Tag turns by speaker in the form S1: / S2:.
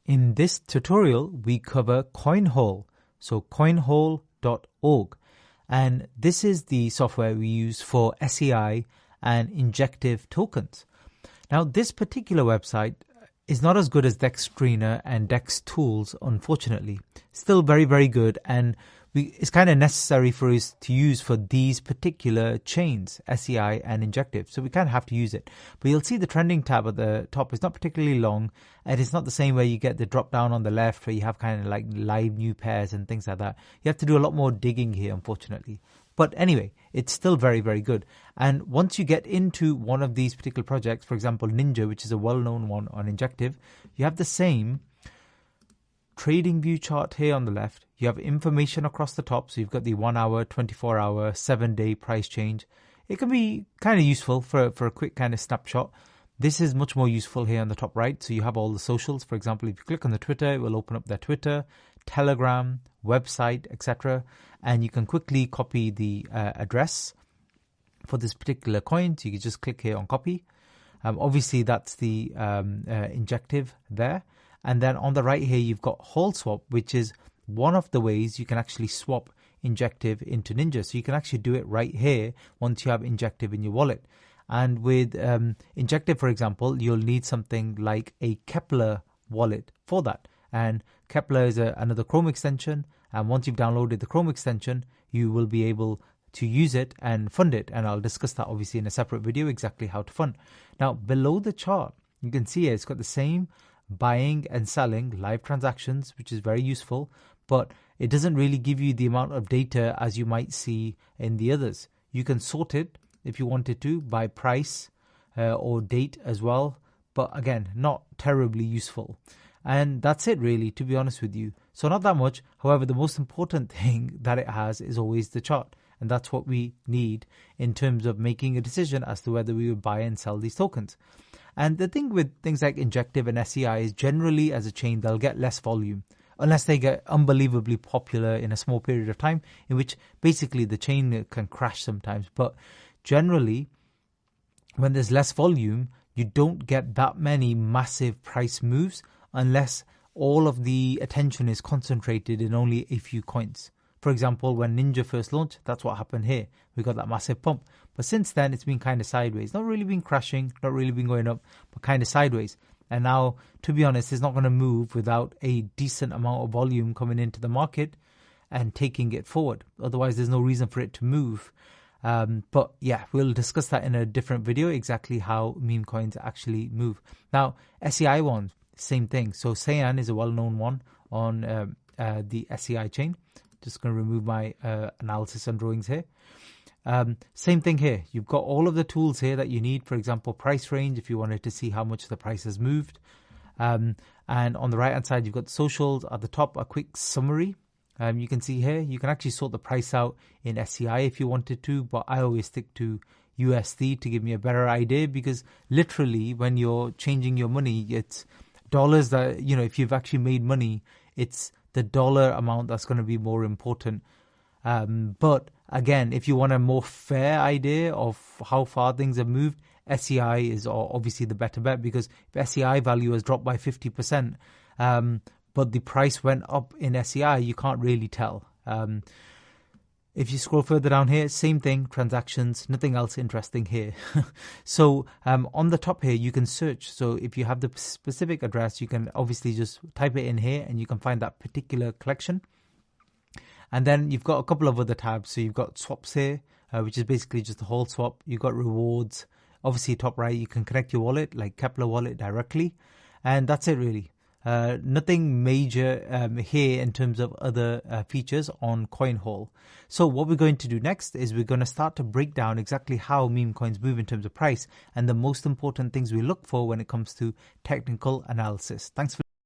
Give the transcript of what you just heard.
S1: In this tutorial, we cover CoinHole, so coinhole.org, and this is the software we use for SEI and Injective tokens. Now, this particular website is not as good as DEX Screener and DEX Tools, unfortunately. Still very, very good, and it's kind of necessary for us to use for these particular chains, SEI and Injective. So we kind of have to use it. But you'll see the trending tab at the top is not particularly long, and it's not the same where you get the drop down on the left where you have kind of like live new pairs and things like that. You have to do a lot more digging here, unfortunately. But anyway, it's still very, very good. And once you get into one of these particular projects, for example, Ninja, which is a well-known one on Injective, you have the same trading view chart here on the left. You have information across the top. So you've got the 1 hour, 24 hour, 7-day price change. It can be kind of useful for a quick kind of snapshot. This is much more useful here on the top right. So you have all the socials. For example, if you click on the Twitter, it will open up their Twitter, Telegram, website, etc. And you can quickly copy the address for this particular coin. So you can just click here on copy. Obviously, that's the Injective there. And then on the right here, you've got HoleSwap, which is one of the ways you can actually swap Injective into Ninja. So you can actually do it right here once you have Injective in your wallet. And with Injective, for example, you'll need something like a Kepler wallet for that. And Kepler is another Chrome extension. And once you've downloaded the Chrome extension, you will be able to use it and fund it. And I'll discuss that obviously in a separate video, exactly how to fund. Now, below the chart, you can see here, it's got the same buying and selling live transactions, which is very useful, but it doesn't really give you the amount of data as you might see in the others. You can sort it if you wanted to by price or date as well, but again, not terribly useful. And that's it really, to be honest with you. So not that much. However, the most important thing that it has is always the chart. And that's what we need in terms of making a decision as to whether we would buy and sell these tokens. And the thing with things like Injective and SEI is generally as a chain, they'll get less volume unless they get unbelievably popular in a small period of time, in which basically the chain can crash sometimes. But generally, when there's less volume, you don't get that many massive price moves unless all of the attention is concentrated in only a few coins. For example, when Ninja first launched, that's what happened here. We got that massive pump. But since then, it's been kind of sideways. Not really been crashing, not really been going up, but kind of sideways. And now, to be honest, it's not going to move without a decent amount of volume coming into the market and taking it forward. Otherwise, there's no reason for it to move. But yeah, we'll discuss that in a different video, exactly how meme coins actually move. Now, SEI one, same thing. So Cyan is a well-known one on the SEI chain. Just going to remove my analysis and drawings here. Same thing here. You've got all of the tools here that you need. For example, price range, if you wanted to see how much the price has moved. And on the right-hand side, you've got socials. At the top, a quick summary. You can see here, you can actually sort the price out in SEI if you wanted to, but I always stick to USD to give me a better idea, because literally when you're changing your money, it's dollars that, you know, if you've actually made money, it's the dollar amount that's going to be more important. But again, if you want a more fair idea of how far things have moved, SEI is obviously the better bet, because if SEI value has dropped by 50%, but the price went up in SEI, you can't really tell. If you scroll further down here, same thing, transactions, nothing else interesting here. So on the top here, you can search. So if you have the specific address, you can obviously just type it in here and you can find that particular collection. And then you've got a couple of other tabs. So you've got swaps here, which is basically just the whole swap. You've got rewards. Obviously, top right, you can connect your wallet, like Kepler wallet directly. And that's it really. Nothing major here in terms of other features on CoinHole. So what we're going to do next is we're going to start to break down exactly how meme coins move in terms of price and the most important things we look for when it comes to technical analysis. Thanks for